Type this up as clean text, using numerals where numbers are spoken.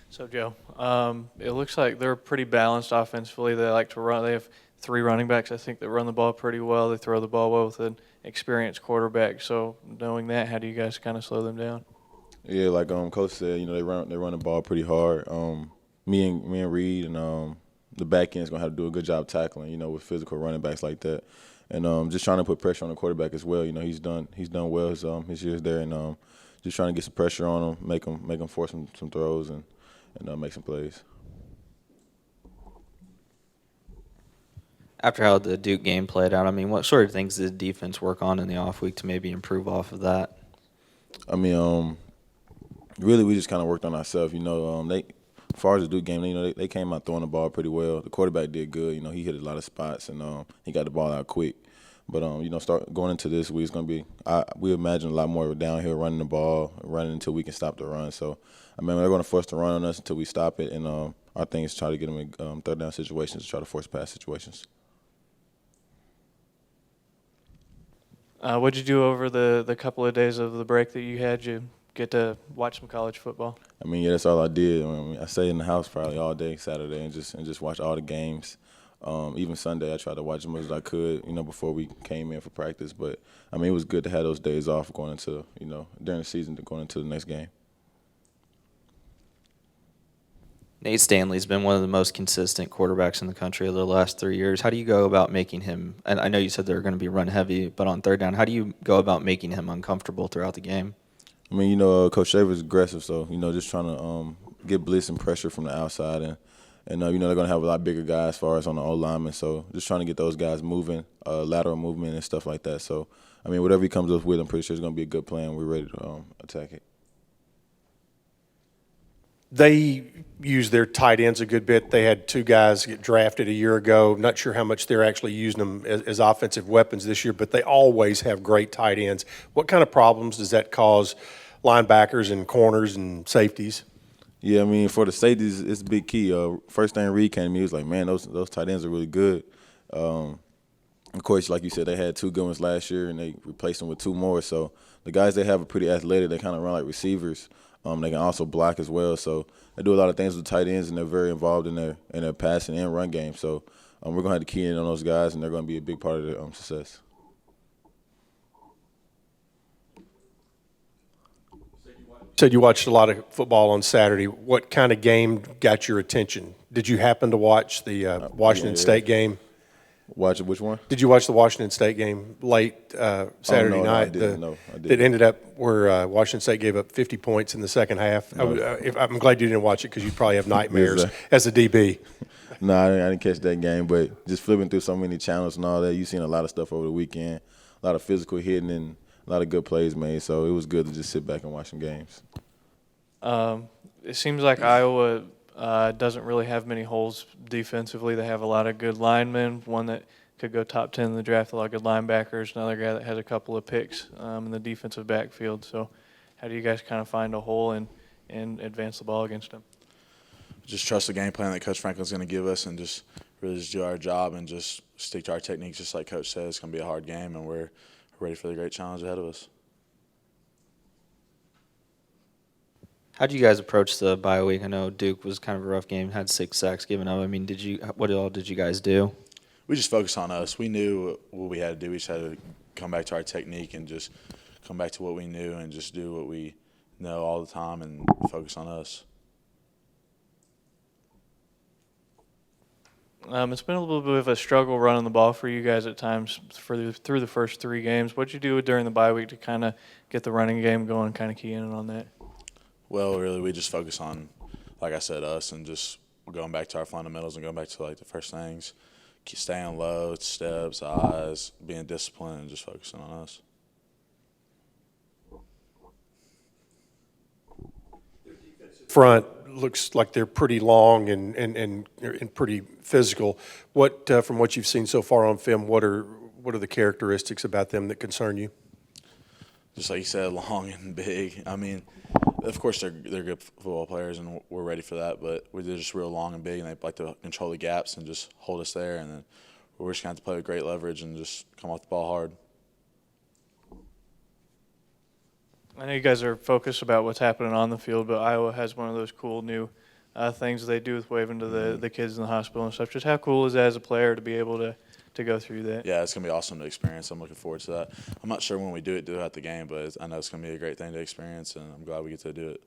So, Joe, it looks like they're pretty balanced offensively. They like to run. They have three running backs, I think, that run the ball pretty well. They throw the ball well with an experienced quarterback. So, knowing that, how do you guys kind of slow them down? Yeah, like Coach said, they run the ball pretty hard. Me and Reed and the back end's gonna have to do a good job tackling, with physical running backs like that, and just trying to put pressure on the quarterback as well. He's done well his years there, and just trying to get some pressure on him, make him force some throws and make some plays. After how the Duke game played out, I mean, what sort of things did defense work on in the off week to maybe improve off of that? I mean, really we just kind of worked on ourselves. As far as the Duke game, they came out throwing the ball pretty well. The quarterback did good. He hit a lot of spots and he got the ball out quick. But start going into this week, it's gonna be. We imagine a lot more downhill running the ball, running until we can stop the run. So, I mean, they're gonna force the run on us until we stop it. And our thing is try to get them in third down situations, try to force pass situations. What'd you do over the couple of days of the break that you had? You get to watch some college football? I mean, yeah, that's all I did. I stayed in the house probably all day Saturday and just watch all the games. Even Sunday, I tried to watch as much as I could, before we came in for practice. But I mean, it was good to have those days off going into, during the season to going into the next game. Nate Stanley's been one of the most consistent quarterbacks in the country over the last 3 years. How do you go about making him, and I know you said they're going to be run heavy, but on third down, how do you go about making him uncomfortable throughout the game? I mean, Coach Shaver's aggressive, so just trying to get blitz and pressure from the outside, and they're gonna have a lot bigger guys as far as on the O lineman, so just trying to get those guys moving, lateral movement and stuff like that. So, I mean, whatever he comes up with, I'm pretty sure it's gonna be a good plan. We're ready to attack it. They use their tight ends a good bit. They had two guys get drafted a year ago. Not sure how much they're actually using them as offensive weapons this year, but they always have great tight ends. What kind of problems does that cause linebackers and corners and safeties? Yeah, I mean, for the safeties, it's a big key. First thing Reed came to me, he was like, man, those tight ends are really good. Of course, like you said, they had two good ones last year, and they replaced them with two more. So the guys they have are pretty athletic. They kind of run like receivers. They can also block as well. So they do a lot of things with tight ends, and they're very involved in their passing and run game. So we're gonna have to key in on those guys, and they're gonna be a big part of their success. Said you watched a lot of football on Saturday. What kind of game got your attention? Did you happen to watch the Washington yeah. State game? Watch which one? Did you watch the Washington State game late Saturday no, night? I didn't. No, I didn't. That ended up where Washington State gave up 50 points in the second half. No. I'm glad you didn't watch it because you'd probably have nightmares Yes, as a DB. No, I didn't catch that game, but just flipping through so many channels and all that, you've seen a lot of stuff over the weekend, a lot of physical hitting and a lot of good plays made. So it was good to just sit back and watch some games. It seems like Iowa doesn't really have many holes defensively. They have a lot of good linemen, one that could go top 10 in the draft, a lot of good linebackers, another guy that has a couple of picks in the defensive backfield. So how do you guys kind of find a hole and advance the ball against them? Just trust the game plan that Coach Franklin's going to give us and just really just do our job and just stick to our techniques just like Coach says. It's going to be a hard game, and we're ready for the great challenge ahead of us. How did you guys approach the bye week? I know Duke was kind of a rough game, had 6 sacks given up. I mean, what all did you guys do? We just focused on us. We knew what we had to do. We just had to come back to our technique and just come back to what we knew and just do what we know all the time and focus on us. It's been a little bit of a struggle running the ball for you guys at times through the first 3 games. What'd you do during the bye week to kind of get the running game going, kind of key in on that? Well, really, we just focus on, like I said, us and just going back to our fundamentals and going back to like the first things, staying low, steps, eyes, being disciplined, and just focusing on us. Front looks like they're pretty long and pretty physical. What from what you've seen so far on film, what are the characteristics about them that concern you? Just like you said, long and big. I mean, of course they're good football players, and we're ready for that. But they're just real long and big, and they like to control the gaps and just hold us there. And then we're just going to have to play with great leverage and just come off the ball hard. I know you guys are focused about what's happening on the field, but Iowa has one of those cool new things they do with waving to the kids in the hospital and stuff. Just how cool is that as a player to be able to go through that? Yeah, it's gonna be awesome to experience. I'm looking forward to that. I'm not sure when we do it throughout the game, but I know it's gonna be a great thing to experience, and I'm glad we get to do it.